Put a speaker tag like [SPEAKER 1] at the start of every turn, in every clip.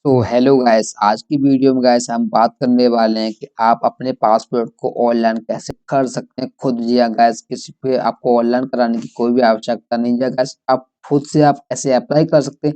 [SPEAKER 1] तो hello guys, आज की वीडियो में गाइस हम बात करने वाले हैं कि आप अपने पासपोर्ट को ऑनलाइन कैसे कर सकते हैं खुद। जी हाँ गाइस, किसी पे आपको ऑनलाइन कराने की कोई भी आवश्यकता नहीं है गाइस। आप खुद से आप कैसे अप्लाई कर सकते हैं,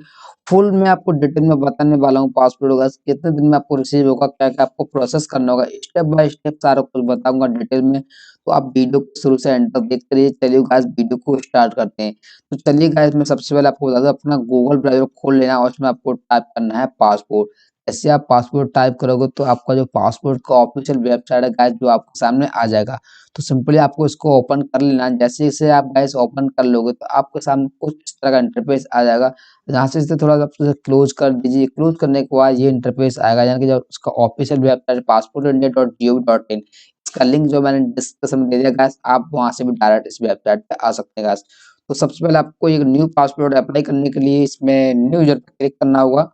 [SPEAKER 1] फुल मैं आपको डिटेल में बताने वाला हूँ। पासपोर्ट गाइस कितने दिन में आपको रिसीव होगा, क्या क्या आपको प्रोसेस करना होगा, स्टेप बाय स्टेप सारा कुछ बताऊंगा डिटेल में। तो आप वीडियो को शुरू से एंड तक देखते रहिए। चलिए गाइस, वीडियो को स्टार्ट करते हैं। तो चलिए गाइस, मैं सबसे पहले आपको बता दूं, अपना गूगल ब्राउज़र खोल लेना और उसमें आपको टाइप करना है पासपोर्ट। जैसे आप पासपोर्ट टाइप करोगे तो आपका जो पासपोर्ट का ऑफिशियल वेबसाइट है गाइस, जो आपके सामने आ जाएगा। तो सिंपली आपको इसको ओपन कर लेना है। जैसे इसे आप गाइस ओपन कर लोगे तो आपके सामने कुछ इस तरह का इंटरफेस आ जाएगा। यहाँ से इसे थोड़ा सा क्लोज कर दीजिए। क्लोज करने के बाद ये इंटरफेस आएगा, यानी कि जो उसका ऑफिशियल वेबसाइट passportindia.gov.in, इसका लिंक जो मैंने डिस्क्रिप्शन में दे दिया गाइस, आप वहां से भी डायरेक्ट इस वेबसाइट पे आ सकते हैं गाइस। तो सबसे पहले आपको एक न्यू पासपोर्ट अप्लाई करने के लिए इसमें न्यू यूजर पे क्लिक करना होगा।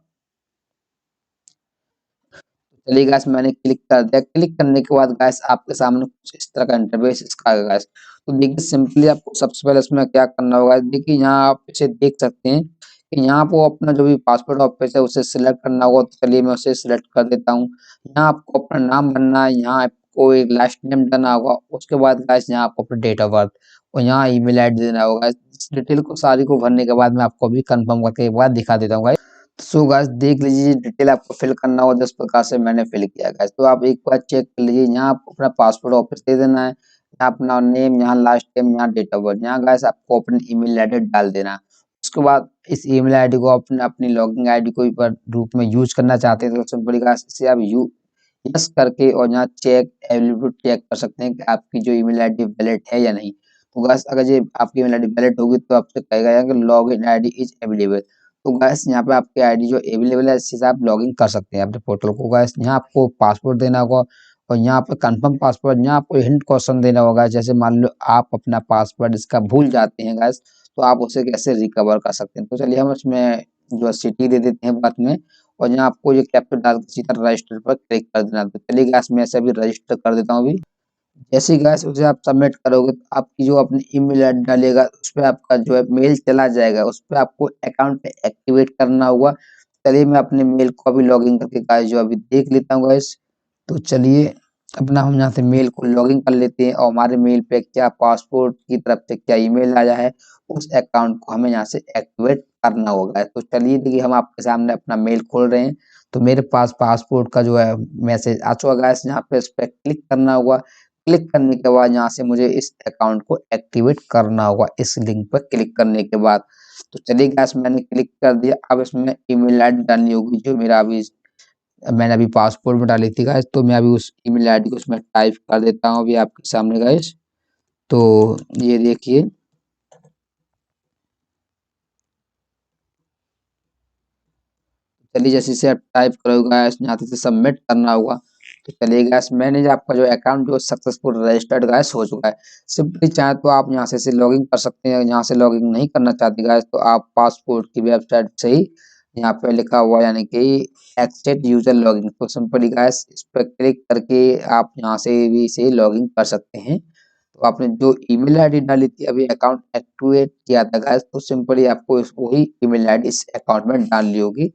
[SPEAKER 1] चलिए गाइस, मैंने क्लिक कर दिया। क्लिक करने के बाद गाइस आपके सामने कुछ इस तरह का इंटरफेस इसका आएगा गाइस। तो देखिए, सिंपली आपको सबसे पहले इसमें क्या करना होगा, देखिए यहाँ आप इसे देख सकते हैं कि यहाँ आपको अपना जो भी पासपोर्ट ऑफिस है उसे सिलेक्ट करना होगा। तो चलिए मैं उसे सिलेक्ट कर देता हूँ। यहाँ आपको अपना नाम भरना है, यहाँ आपको एक लास्ट नेम देना होगा। उसके बाद गाइस यहाँ आपको अपना डेट ऑफ बर्थ और यहाँ ईमेल आईडी देना होगा। इस डिटेल को सारी को भरने के बाद मैं आपको अभी कंफर्म करके एक बार दिखा देता हूँ। सो गाइस देख लीजिए, डिटेल आपको फिल करना होगा जिस प्रकार से मैंने फिल किया गाइस। तो आप एक बार चेक कर लीजिए। यहाँ आप अपना पासपोर्ट ऑफिस दे देना है, यहाँ अपना नेम, यहाँ लास्ट नेम, यहाँ डेट ऑफ बर्थ। यहाँ गाइस आपको अपनी ईमेल आईडी डाल देना है। उसके बाद इस ईमेल आईडी को अपने अपनी लॉगिन आईडी को पर रूप में यूज करना चाहते हैं तो सिंपली गाइस इसे आप यू यस करके और यहाँ चेक अवेलेबिलिटी चेक कर सकते हैं कि आपकी जो ईमेल आईडी वैलिड है या नहीं। तो गाइस अगर ये आपकी ईमेल आईडी वैलिड होगी तो आपसे कहेगा कि लॉगिन आईडी इज अवेलेबल। तो गैस यहाँ पे आपकी आईडी जो अवेलेबल है इससे आप लॉगिन कर सकते हैं अपने पोर्टल को। गैस यहाँ आपको पासपोर्ट देना होगा और यहाँ पे कंफर्म पासपोर्ट, यहाँ आपको हिंट क्वेश्चन देना होगा। जैसे मान लो आप अपना पासवर्ड इसका भूल जाते हैं गैस, तो आप उसे कैसे रिकवर कर सकते हैं। तो चलिए हम उसमें जो सिटी दे देते हैं बाद में, और यहाँ आपको ये कैप्चर डाल के सीधा रजिस्टर पर क्लिक कर देना। तो चलिए गैस मैं इसे अभी रजिस्टर कर देता हूँ अभी। जैसे ही गैस उसे आप सबमिट करोगे तो आपकी जो अपनी ईमेल आईडी डालिएगा उस पे आपका जो है मेल चला जाएगा। उस पे आपको अकाउंट पे एक्टिवेट करना होगा। चलिए मैं अपने मेल को अभी लॉगिन करके गाइस जो अभी देख लेता हूँ गाइस। तो चलिए अपना हम यहाँ से मेल को लॉगिन कर लेते हैं और हमारे मेल पे क्या पासपोर्ट की तरफ से क्या ईमेल आया है उस अकाउंट को हमें यहाँ से एक्टिवेट करना होगा। तो चलिए देखिए, हम आपके सामने अपना मेल खोल रहे हैं। तो मेरे पास पासपोर्ट का जो है मैसेज आ चुका है गाइस। यहाँ पे इस पे क्लिक करना होगा। क्लिक करने के बाद यहाँ से मुझे इस अकाउंट को एक्टिवेट करना होगा इस लिंक पर क्लिक करने के बाद। तो चलिए गैस मैंने क्लिक कर दिया। अब इसमें ईमेल आईडी डालनी होगी जो मेरा अभी मैंने अभी पासपोर्ट में डाली थी गाइस। तो मैं अभी उस ईमेल आईडी को उसमें टाइप कर देता हूँ अभी आपके सामने गाइस। तो ये देखिए, चलिए जैसे इसे आप टाइप करोगे गाइस यहाँ से सबमिट करना होगा। तो चलिए गाइस, मैंने जो आपका जो अकाउंट जो सक्सेसफुल रजिस्टर्ड गाइस हो चुका है। सिंपली चाहे तो आप यहाँ से लॉगिन कर सकते हैं। यहाँ से लॉगिन नहीं करना चाहते गाइस तो आप पासपोर्ट की वेबसाइट से ही यहाँ पे लिखा हुआ यानी कि एक्सेट यूजर लॉगिन, तो सिंपली गाइस इस पर क्लिक करके आप यहाँ से भी इसे लॉगिन कर सकते हैं। तो आपने जो ईमेल आईडी डाली थी अभी अकाउंट एक्टिवेट किया था गाइस, तो सिंपली आपको वही ईमेल आईडी इस अकाउंट में डालनी होगी।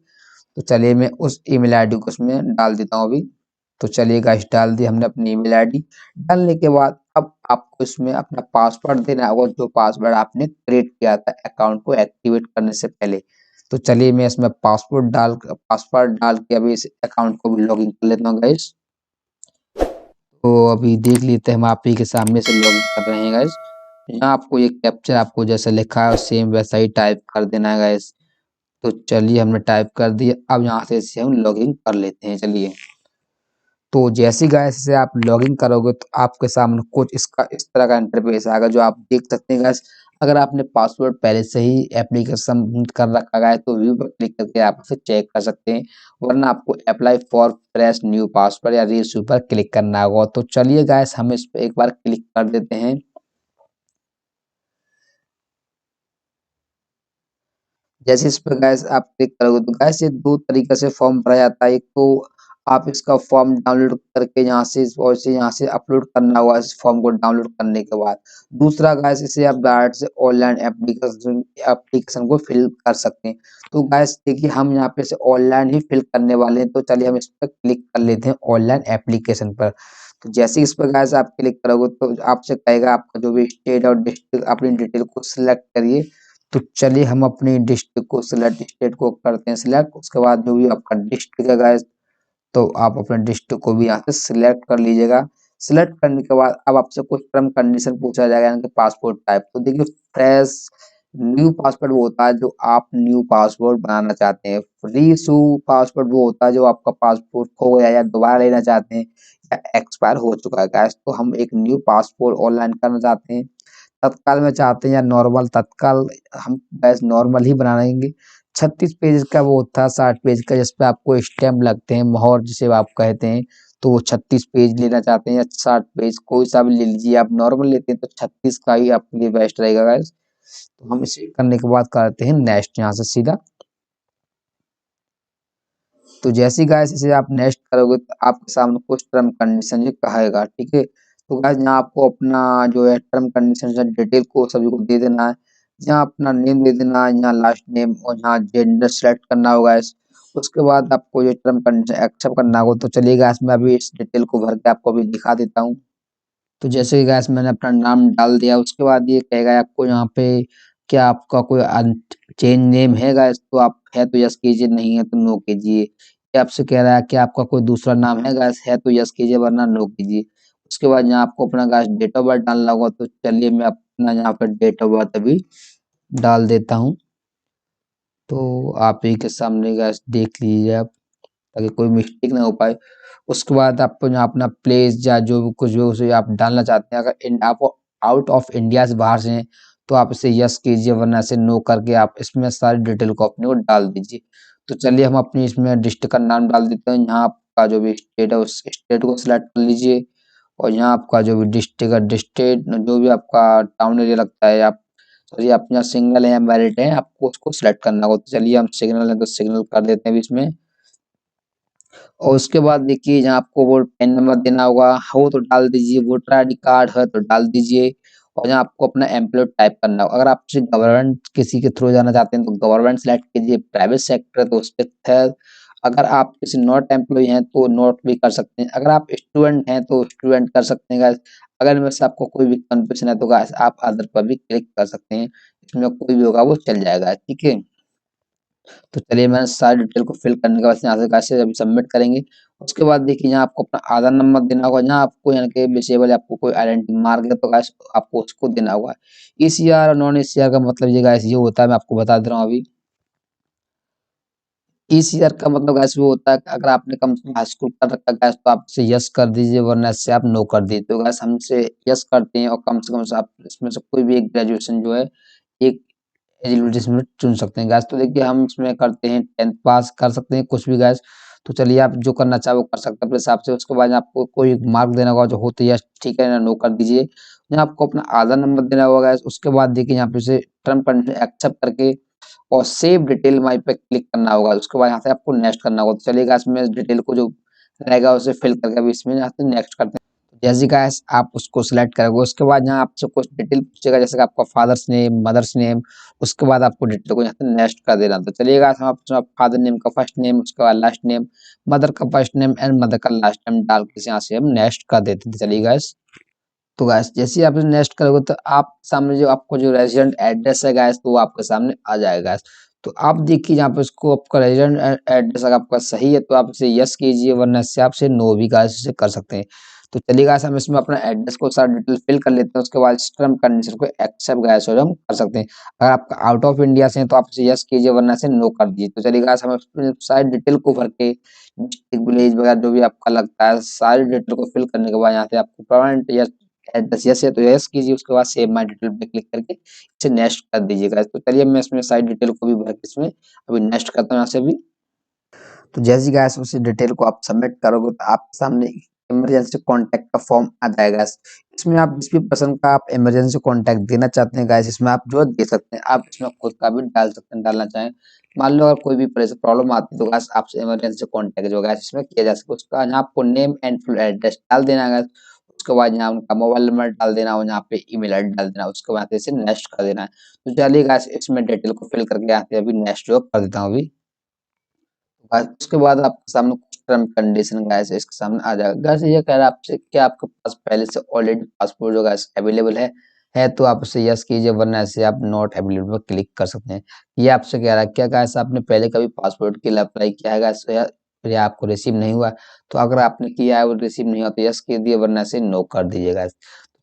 [SPEAKER 1] तो चलिए मैं उस ईमेल आईडी को उसमें डाल देता हूँ अभी। तो चलिए गाइस, डाल दी हमने अपनी ईमेल आईडी। डालने के बाद अब आपको इसमें अपना पासवर्ड देना होगा, जो पासवर्ड आपने क्रिएट किया था अकाउंट को एक्टिवेट करने से पहले। तो चलिए मैं इसमें पासवर्ड डाल के अभी इस अकाउंट को भी लॉगिन कर लेता हूँ गाइस। तो अभी देख लेते हैं, हम आप ही के सामने से लॉगिन कर रहे हैं गाइस। यहाँ आपको ये कैप्चर आपको जैसे लिखा है सेम वैसा ही टाइप कर देना है गाइस। तो चलिए हमने टाइप कर दिया। अब यहाँ से इसे हम लॉगिन कर लेते हैं। चलिए, तो जैसे ही गाइस इसे आप लॉगिन करोगे तो आपके सामने कुछ इसका इस तरह का इंटरफेस आएगा जो आप देख सकते हैं गाइस। अगर आपने पासवर्ड पहले से ही एप्लीकेशन कर रखा है तो व्यू पर क्लिक करके आप इसे चेक कर सकते हैं, वरना आपको apply for fresh new password या रीइश्यू पर क्लिक करना होगा। तो चलिए गाइस, हम इस पर एक बार क्लिक कर देते हैं। जैसे इस पर गैस आप क्लिक करोगे तो गैस ये दो तरीके से फॉर्म भरा जाता है। एक तो आप इसका फॉर्म डाउनलोड करके यहाँ से अपलोड करना होगा इस फॉर्म को डाउनलोड करने के बाद। दूसरा गाइस इसे आप डायरेक्ट से ऑनलाइन एप्लीकेशन एप्लीकेशन को फिल कर सकते हैं। तो गाइस देखिए हम यहाँ पे से ऑनलाइन ही फिल करने वाले हैं, तो चलिए हम इस पर क्लिक कर लेते हैं ऑनलाइन एप्लीकेशन पर। तो जैसे ही इस पर गाइस आप क्लिक करोगे तो आपसे कहेगा आपका जो भी स्टेट और डिस्ट्रिक्ट अपनी डिटेल को सिलेक्ट करिए। तो चलिए हम अपनी डिस्ट्रिक्ट को सिलेक्ट स्टेट को करते हैं सिलेक्ट। उसके बाद जो भी आपका डिस्ट्रिक्ट है गाइस, तो आप अपने डिस्ट्रिक्ट को भी यहाँ से सिलेक्ट कर लीजिएगा। सिलेक्ट करने के बाद अब आपसे कुछ टर्म कंडीशन पूछा जाएगा, यानी कि पासपोर्ट टाइप। तो देखिए फ्रेश न्यू पासपोर्ट वो होता है जो आप न्यू पासपोर्ट बनाना चाहते हैं। रीइशू पासपोर्ट वो होता है जो आपका पासपोर्ट खो गया या दोबारा लेना चाहते हैं या एक्सपायर हो चुका है गाइस। तो हम एक न्यू पासपोर्ट ऑनलाइन करना चाहते हैं, तत्काल में चाहते हैं या नॉर्मल। तत्काल हम गैस नॉर्मल ही बनाएंगे। 36 पेज का वो होता है, 60 पेज का जिसपे आपको स्टैम्प लगते हैं, मोहर जिसे आप कहते हैं। तो वो 36 पेज लेना चाहते हैं या 60 पेज, कोई सा भी ले लीजिए। आप नॉर्मल लेते हैं तो 36 का ही आपके लिए बेस्ट रहेगा गाइस। तो हम इसे करने के बाद करते हैं नेक्स्ट यहाँ से सीधा। तो जैसे ही गाइस इसे आप नेक्स्ट करोगे तो आपके सामने कुछ टर्म कंडीशन ये कहेगा, ठीक है। तो गाइस यहाँ आपको अपना जो है टर्म कंडीशन डिटेल को सभी को दे देना है। यहाँ अपना नेम दे देना है, यहाँ लास्ट नेम और यहाँ जेंडर सेलेक्ट करना होगा गाइस। उसके बाद आपको ये टर्म कंडीशन एक्सेप्ट करना होगा। तो चलिए गाइस मैं अभी इस डिटेल को भर के आपको अभी दिखा देता हूँ। तो जैसे कि गैस मैंने अपना नाम डाल दिया, उसके बाद ये कहेगा आपको यहाँ पे क्या आपका कोई चेंज नेम है गैस, तो आप है तो यस कीजिए, नहीं है तो नो कीजिए। ये आपसे कह रहा है कि आपका कोई दूसरा नाम है गैस, है तो यस कीजिए वरना नो कीजिए। उसके बाद यहाँ आपको अपना गैस डेट ऑफ बर्थ डालना होगा। तो चलिए मैं अपना यहाँ पर डेट ऑफ बर्थ अभी डाल देता हूँ। तो आप ही के सामने गैस देख लीजिए आप, ताकि कोई मिस्टेक ना हो पाए। उसके बाद आपको यहाँ अपना प्लेस या जो भी कुछ भी उसे आप डालना चाहते हैं, अगर आप आउट ऑफ इंडिया से बाहर से हैं तो आप इसे यस कीजिए, वरना इसे नो करके आप इसमें सारी डिटेल को अपने को डाल दीजिए। तो चलिए हम अपनी इसमें डिस्ट्रिक्ट का नाम डाल देते हैं। यहाँ आपका जो भी स्टेट है उस स्टेट को सिलेक्ट कर लीजिए, और यहाँ आपका जो भी डिस्ट्रिक्ट है डिस्ट्रिक्ट जो भी आपका टाउन एरिया लगता है आप, चलिए आप यहाँ सिंगल है या मैरिड है आपको उसको सिलेक्ट करना होगा। तो चलिए हम सिग्नल है तो सिग्नल कर देते हैं अभी इसमें। और उसके बाद देखिए जहाँ आपको वो पैन नंबर देना होगा हो तो डाल दीजिए, वोटर आईडी कार्ड है तो डाल दीजिए। और यहाँ आपको अपना एम्प्लॉय टाइप करना होगा। अगर आप गवर्नमेंट किसी के थ्रू जाना चाहते हैं तो गवर्नमेंट सेलेक्ट कीजिए, प्राइवेट सेक्टर तो उस पर। अगर आप किसी नॉट एम्प्लॉय हैं तो नॉट भी कर सकते हैं। अगर आप स्टूडेंट हैं तो स्टूडेंट कर सकते हैं गाइस। अगर इनमें से आपको कोई भी कंफ्यूजन है तो गाइस आप अदर पर भी क्लिक कर सकते हैं, इसमें कोई भी होगा वो चल जाएगा, ठीक है। तो चलिए मैंने सारी डिटेल को फिल करने के बाद यहाँ से कैसे अभी सबमिट करेंगे। उसके बाद देखिए यहाँ आपको अपना आधार नंबर देना होगा। यहाँ आपको यानी कि विजिबल आपको कोई आइडेंटिटी मार्क है तो गाइस आपको उसको देना होगा। ईसीआर और नॉन ईसीआर का मतलब ये गाइस ये होता है, मैं आपको बता दे रहा हूँ अभी। ईसीआर का मतलब गाइस वो होता है कि अगर आपने कम से कम हाई स्कूल कर रखा है गाइस तो आप इसे यस कर दीजिए, वरना इससे आप नो कर दीजिए। तो गाइस हमसे यस करते हैं और कम से कम से आप इसमें से कोई भी एक ग्रेजुएशन जो है एक एलिजिबिलिटी इसमें चुन सकते हैं गैस। तो देखिए हम इसमें करते हैं 10th पास कर सकते हैं कुछ भी गैस। तो चलिए आप जो करना चाहे वो कर सकते हैं अपने हिसाब से। उसके बाद आपको कोई मार्क देना होगा जो होते यस ठीक है ना नो कर दीजिए। यहाँ आपको अपना आधार नंबर देना होगा गैस। उसके बाद देखिए यहाँ पे से टर्म कंडीशन एक्सेप्ट करके और सेव डिटेल माई पे क्लिक करना होगा। उसके बाद यहाँ से आपको नेक्स्ट करना होगा। तो चलिए गैस मैं इस डिटेल को जो रहेगा उसे फिल करके अभी इसमें यहाँ से नेक्स्ट करते हैं। जैसे गाइस आप उसको सिलेक्ट करोगे उसके बाद यहाँ आपसे कुछ डिटेल पूछेगा, जैसे कि आपका फादर्स नेम, मदर्स नेम। उसके बाद आपको डिटेल को यहाँ से नेक्स्ट कर देना। तो चलिए गाइस हम अपना फादर नेम का फर्स्ट नेम, उसके बाद लास्ट नेम, मदर का फर्स्ट नेम एंड मदर का लास्ट नेम डाल के यहाँ से हम नेक्स्ट कर देते हैं। चलिए गाइस, तो गाइस जैसे ही आप नेक्स्ट करोगे तो आप सामने जो आपको जो रेजिडेंट एड्रेस है गाइस तो वो आपके सामने आ जाएगा गाइस। तो आप देखिए यहाँ पे इसको आपका रेजिडेंट एड्रेस अगर आपका सही है तो आप इसे यस कीजिए, वरना इससे आप से नो भी गाइस इसे कर सकते हैं। तो चलिए गाइस हम इसमें अपना एड्रेस को सारा डिटेल फिल कर लेते हैं। उसके बाद टर्म कंडीशन को एक्सेप्ट गाइस और हम कर सकते हैं। अगर आप आउट ऑफ इंडिया से हैं तो आप इसे यस कीजिए, वरना इसे नो कर दीजिए। तो चलिए गाइस हम सारी डिटेल को भर के डिस्ट्रिक्ट विलेज वगैरह जो भी आपका लगता है सारी डिटेल को फिल करने के बाद यहाँ से आपको परमानेंट यस एड्रेस यस है तो यस कीजिए। उसके बाद सेव माय डिटेल पे क्लिक करके इसे नेक्स्ट कर दीजिएगा। तो चलिए मैं इसमें सारी डिटेल को भी भर के इसमें अभी नेक्स्ट करता हूँ यहाँ से भी। तो जैसे गाइस उस डिटेल को आप सबमिट करोगे तो आपके सामने इमरजेंसी कॉन्टैक्ट का फॉर्म आ जाएगा। इसमें आप जिस भी पर्सन का आप इमरजेंसी कॉन्टैक्ट देना चाहते हैं गाइस, इसमें आप जो दे सकते हैं, आप इसमें खुद का भी डाल सकते हैं, डालना चाहें। मान लो अगर कोई भी प्रॉब्लम आती है तो गाइस आपसे इमरजेंसी कॉन्टैक्ट जो गाइस इसमें किया जा सकता है। उसका यहाँ आपको नेम एंड फुल एड्रेस डाल देना है। उसके बाद यहाँ उनका मोबाइल नंबर डाल देना और यहाँ पे ईमेल आईडी डाल देना। उसके बाद इसे नेक्स्ट कर देना है। तो चलिए गाइस इसमें डिटेल को फिल करके यहाँ पे अभी नेक्स्ट जो कर देता हूँ अभी। उसके बाद आपके सामने कुछ टर्म कंडीशन गाइस इसके सामने आ जाएगा। गाइस ये कह रहा है आपसे कि आपके पास पहले से ऑलरेडी पासपोर्ट जो गाइस अवेलेबल है तो आप उसे यस कीजिए, वरना ऐसे आप नॉट अवेलेबल पर क्लिक कर सकते हैं। ये आपसे कह रहा है क्या गाइस आपने पहले कभी पासपोर्ट के लिए अप्लाई किया है गाइस, या आपको रिसीव नहीं हुआ। तो अगर आपने किया है और रिसीव नहीं हुआ तो यस कीजिए, वरना से नो कर दीजिए गाइस।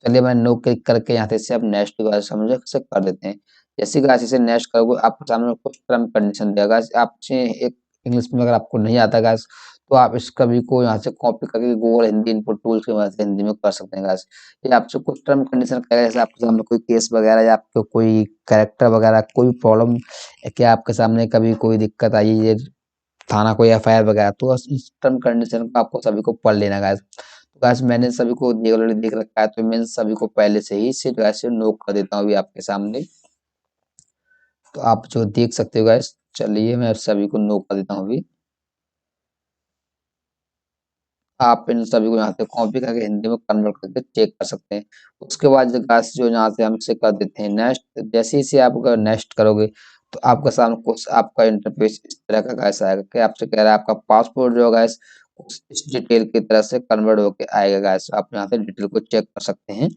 [SPEAKER 1] चलिए मैं नो क्लिक करके यहाँ से अब नेक्स्ट गाइस समझे से कर देते हैं। जैसे गाइस इसे नेक्स्ट करोगे आपके सामने कुछ टर्म कंडीशन देगा। आपसे एक इंग्लिश में अगर आपको नहीं आता गाइस तो आप इस कभी को यहाँ से कॉपी करके गूगल हिंदी इनपुट टूल्स की मदद से हिंदी में कर सकते हैं गाइस। ये आपसे कुछ टर्म कंडीशन कहेगा, जैसे आपके सामने कोई केस वगैरह या आपको कोई कैरेक्टर वगैरह कोई प्रॉब्लम, क्या आपके सामने कभी कोई दिक्कत आई है थाना कोई एफआईआर वगैरह, तो इस टर्म कंडीशन को आपको सभी को पढ़ लेना गाइस। तो गाइस मैंने सभी को ऑलरेडी देख रखा है, तो मैं सभी को पहले से ही इसे गाइस नो कर देता हूँ अभी आपके सामने। तो आप जो देख सकते हो गाइस, चलिए मैं सभी को नो कर देता हूँ अभी। आप इन सभी को यहाँ से कॉपी करके हिंदी में कन्वर्ट करके चेक कर सकते हैं। उसके बाद जो गाइस जो यहाँ से हम इसे कर देते हैं नेक्स्ट। जैसे ही से आप अगर नेक्स्ट करोगे तो आपका सामने कुछ आपका इंटरफेस इस तरह का गाइस आएगा कि आपसे कह रहा है आपका पासपोर्ट जो गाइस इस डिटेल की तरह से कन्वर्ट होके आएगा गाइस। आप यहाँ से डिटेल को चेक कर सकते हैं।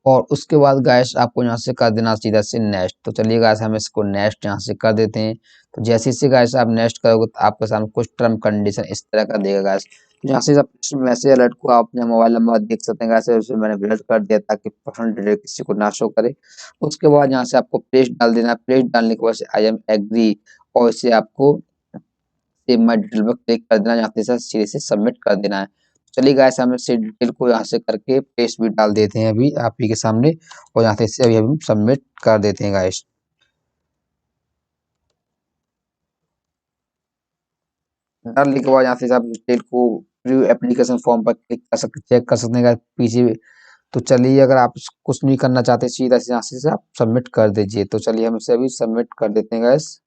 [SPEAKER 1] और उसके बाद गाइस आपको यहाँ से कर देना सीधा से नेक्स्ट। तो चलिए गाइस हम इसको नेक्स्ट यहाँ से कर देते हैं। तो जैसे ही गाइस आप नेक्स्ट करोगे तो आपके सामने कुछ टर्म कंडीशन इस तरह का देगा गाइस। तो यहाँ से मैसेज अलर्ट को आप अपने मोबाइल नंबर देख सकते हैं गाइस, उसे मैंने ब्लर कर दिया ताकि पर्सनल डिटेल किसी को ना शो करे। उसके बाद यहाँ से आपको प्लेस डाल देना है। प्लेस डालने के बाद आई एम एग्री और इसे आपको सेव माय डिटेल पर क्लिक कर देना, यहाँ से सीधे से सबमिट कर देना है। चलिए गाइस हम इस डिटेल को यहाँ से करके पेस्ट भी डाल देते हैं अभी आप ही के सामने, और यहाँ से अभी हम सबमिट कर देते हैं गाइस। डालने के बाद यहाँ से आप डिटेल को प्रीव्यू एप्लीकेशन फॉर्म पर क्लिक कर सकते, चेक कर सकते हैं पीछे। तो चलिए अगर आप कुछ नहीं करना चाहते सीधा से यहाँ से आप सबमिट कर दीजिए। तो चलिए हम इसे अभी सबमिट कर देते हैं गाइस।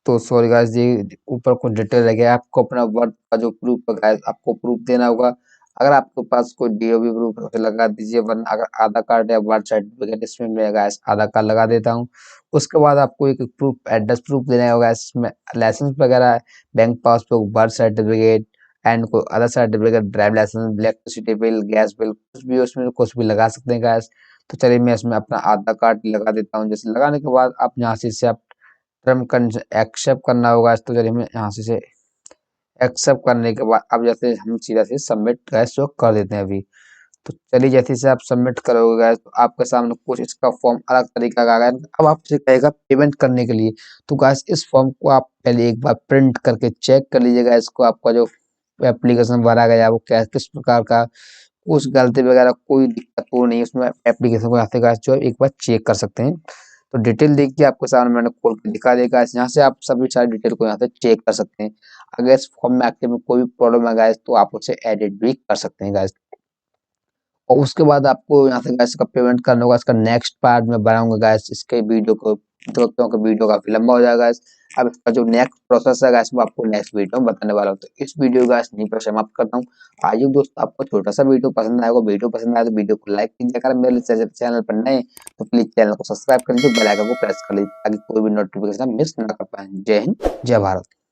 [SPEAKER 1] तो सॉरी गाइस ये ऊपर कुछ डिटेल रह गया, आपको अपना वर्क का जो प्रूफ है गाइस आपको प्रूफ देना होगा। अगर आपके पास कोई डीओबी प्रूफ है उसे लगा दीजिए, वरना अगर आधार कार्ड या बर्थ सर्टिफिकेट इसमें मैं गाइस आधार कार्ड लगा देता हूँ। उसके बाद आपको एक प्रूफ एड्रेस प्रूफ देना होगा, इसमें लाइसेंस वगैरह, bank passbook, birth certificate and कोई other certificate, driving license, electricity bill, gas bill, कुछ भी उसमें कुछ भी लगा सकते हैं गाइस। तो चलिए मैं इसमें अपना आधार कार्ड लगा देता हूँ। जैसे लगाने के बाद आप यहाँ से इसे आप टर्म कंडीशन एक्सेप्ट करना होगा। तो चलिए हमें यहाँ से एक्सेप्ट करने के बाद अब जैसे हम सीधा से सबमिट गैस जो कर देते हैं अभी। तो चलिए जैसे से आप सबमिट करोगे गैस तो आपके सामने कुछ इसका फॉर्म अलग तरीका का आएगा। अब आपसे कहेगा पेमेंट करने के लिए। तो गैस इस फॉर्म को आप पहले एक बार प्रिंट करके चेक कर लीजिएगा, इसको आपका जो एप्लीकेशन भरा गया वो क्या किस प्रकार का, कुछ गलती वगैरह कोई दिक्कत तो नहीं उसमें। एप्लीकेशन को यहाँ से गाइस जो एक बार चेक कर सकते हैं। तो डिटेल देखिए आपके सामने मैंने खोल के दिखा देगा, यहाँ से आप सभी सारी डिटेल को यहाँ से चेक कर सकते हैं। अगर इस फॉर्म में एक्टिव में कोई भी प्रॉब्लम है गाइस तो आप उसे एडिट भी कर सकते हैं गाइस। और उसके बाद आपको यहाँ से गैस का पेमेंट करना होगा। इसका नेक्स्ट पार्ट में बनाऊंगा गैस इसके वीडियो को, तो क्योंकि वीडियो काफी लंबा हो जाएगा गैस। अब इसका जो नेक्स्ट प्रोसेस है गैस वो आपको नेक्स्ट वीडियो में बताने वाला हूँ। तो इस वीडियो गैस यहीं पर समाप्त करता हूँ। आइए दोस्तों आपको छोटा सा वीडियो पसंद आएगा, वीडियो पसंद आए तो वीडियो को लाइक कीजिए। अगर मेरे चैनल पर नए तो प्लीज चैनल को सब्सक्राइब कर लीजिए, बेल आइकन को प्रेस कर लीजिए ताकि कोई भी नोटिफिकेशन मिस ना कर पाए। जय हिंद, जय भारत।